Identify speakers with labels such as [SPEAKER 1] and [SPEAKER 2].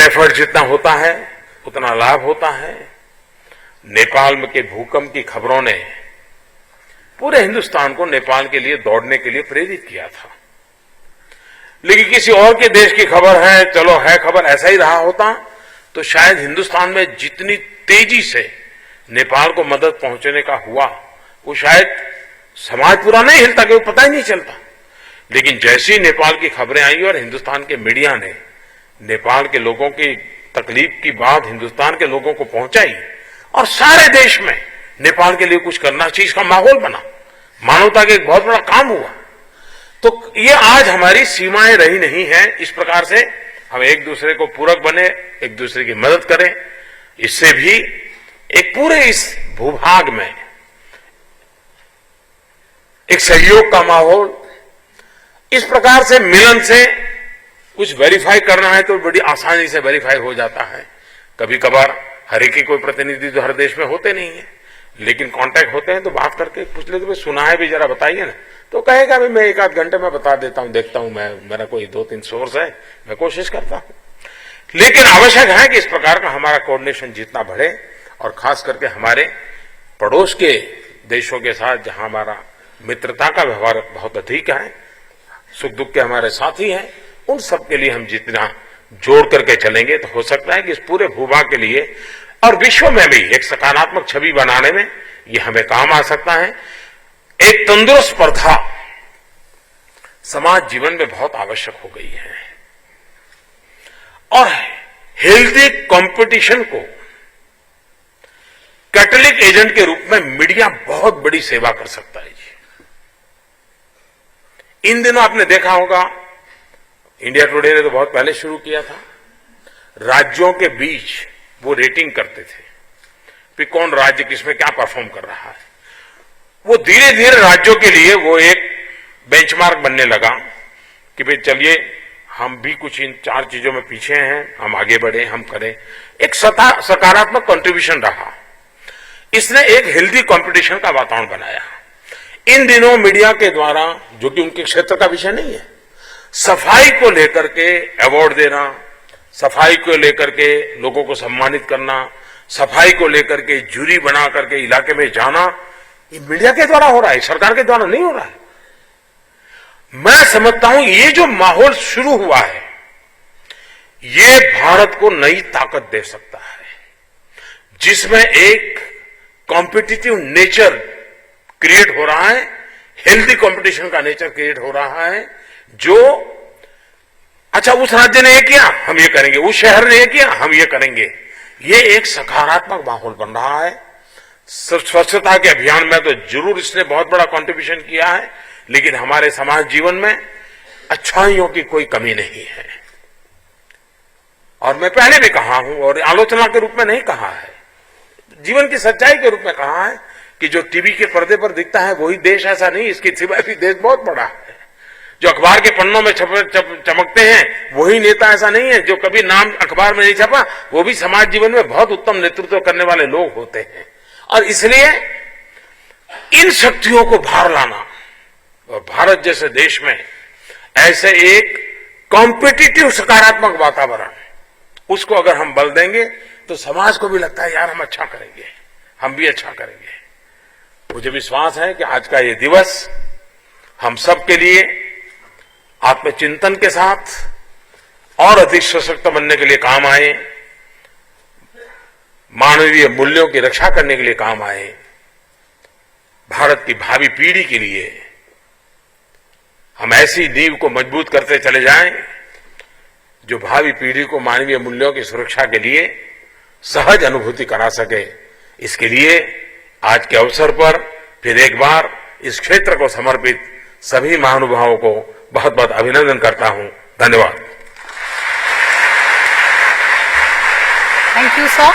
[SPEAKER 1] Effort जितना होता है उतना लाभ होता है। नेपाल में के भूकंप की खबरों ने पूरे हिंदुस्तान को नेपाल के लिए दौड़ने के लिए प्रेरित किया था। लेकिन किसी और के देश की खबर है, चलो है खबर, ऐसा ही रहा होता तो शायद हिंदुस्तान में जितनी तेजी से नेपाल को मदद पहुंचने का हुआ वो शायद समाज पूरा नहीं हिलता, कि वो पता ही नहीं चलता। लेकिन जैसी नेपाल की खबरें आई और हिंदुस्तान के मीडिया ने नेपाल के लोगों की तकलीफ की बात हिंदुस्तान के लोगों को पहुंचाई और सारे देश में नेपाल के लिए कुछ करना चाहिए इसका माहौल बना, मानवता का एक बहुत बड़ा काम हुआ। तो ये आज हमारी सीमाएं रही नहीं है। इस प्रकार से हम एक दूसरे को पूरक बने, एक दूसरे की मदद करें, इससे भी एक पूरे इस भूभाग में एक सहयोग का माहौल, इस प्रकार से मिलन से कुछ वेरीफाई करना है तो बड़ी आसानी से वेरीफाई हो जाता है। कभी कभार हर एक के कोई प्रतिनिधि तो हर देश में होते नहीं है, लेकिन कांटेक्ट होते हैं तो बात करके पूछ लेते भाई सुना है भी जरा बताइए ना, तो कहेगा भाई मैं एक आध घंटे में बता देता हूं, देखता हूं, मेरा कोई 2-3 सोर्स है, मैं कोशिश करता हूं। लेकिन आवश्यक है कि इस प्रकार का हमारा कोऑर्डिनेशन जितना बढ़े और खास करके हमारे पड़ोस के देशों के साथ जहां हमारा मित्रता का व्यवहार बहुत अधिक है, सुख दुख के हमारे साथी हैं, उन सब के लिए हम जितना जोड़ करके चलेंगे तो हो सकता है कि इस पूरे भूभाग के लिए और विश्व में भी एक सकारात्मक छवि बनाने में ये हमें काम आ सकता है। एक तंदुरुस्त स्पर्धा समाज जीवन में बहुत आवश्यक हो गई है और हेल्दी कंपटीशन को कैटलिक एजेंट के रूप में मीडिया बहुत बड़ी सेवा कर सकता है। इन दिनों आपने देखा होगा, इंडिया टुडे ने तो बहुत पहले शुरू किया था, राज्यों के बीच वो रेटिंग करते थे कि कौन राज्य किसमें क्या परफॉर्म कर रहा है। वो धीरे धीरे राज्यों के लिए वो एक बेंचमार्क बनने लगा कि भाई चलिए हम भी कुछ इन 4 चीजों में पीछे हैं, हम आगे बढ़े, हम करें। एक सकारात्मक कंट्रीब्यूशन रहा। इसने एक हेल्दी कंपटीशन का वातावरण बनाया। इन दिनों मीडिया के द्वारा, जो कि उनके क्षेत्र का विषय नहीं है, सफाई को लेकर के अवार्ड देना, सफाई को लेकर के लोगों को सम्मानित करना, सफाई को लेकर के जूरी बना करके इलाके में जाना, ये मीडिया के द्वारा हो रहा है, सरकार के द्वारा नहीं हो रहा है। मैं समझता हूं ये जो माहौल शुरू हुआ है ये भारत को नई ताकत दे सकता है, जिसमें एक कॉम्पिटिटिव नेचर क्रिएट हो रहा है, हेल्दी कंपटीशन का नेचर क्रिएट हो रहा है। जो अच्छा उस राज्य ने ये किया हम ये करेंगे, उस शहर ने ये किया हम ये करेंगे, ये एक सकारात्मक माहौल बन रहा है। स्वच्छता के अभियान में तो जरूर इसने बहुत बड़ा कंट्रीब्यूशन किया है, लेकिन हमारे समाज जीवन में अच्छाइयों की कोई कमी नहीं है। और मैं पहले भी कहा हूं और आलोचना के रूप में नहीं कहा है, जीवन की सच्चाई के रूप में कहा है कि जो टीवी के पर्दे पर दिखता है वही देश, ऐसा नहीं, इसके सिवाय भी देश बहुत बड़ा है। जो अखबार के पन्नों में चमकते हैं वही नेता, ऐसा नहीं है। जो कभी नाम अखबार में नहीं छपा वो भी समाज जीवन में बहुत उत्तम नेतृत्व करने वाले लोग होते हैं। और इसलिए इन शक्तियों को बाहर लाना और भारत जैसे देश में ऐसे एक कॉम्पिटिटिव सकारात्मक वातावरण, उसको अगर हम बल देंगे तो समाज को भी लगता है यार हम अच्छा करेंगे, हम भी अच्छा करेंगे। मुझे विश्वास है कि आज का ये दिवस हम सब के लिए आत्मचिंतन के साथ और अधिक सशक्त बनने के लिए काम आए, मानवीय मूल्यों की रक्षा करने के लिए काम आए, भारत की भावी पीढ़ी के लिए हम ऐसी नींव को मजबूत करते चले जाएं जो भावी पीढ़ी को मानवीय मूल्यों की सुरक्षा के लिए सहज अनुभूति करा सके। इसके लिए आज के अवसर पर फिर एक बार इस क्षेत्र को समर्पित सभी महानुभावों को बहुत बहुत अभिनंदन करता हूं। धन्यवाद।
[SPEAKER 2] Thank you sir.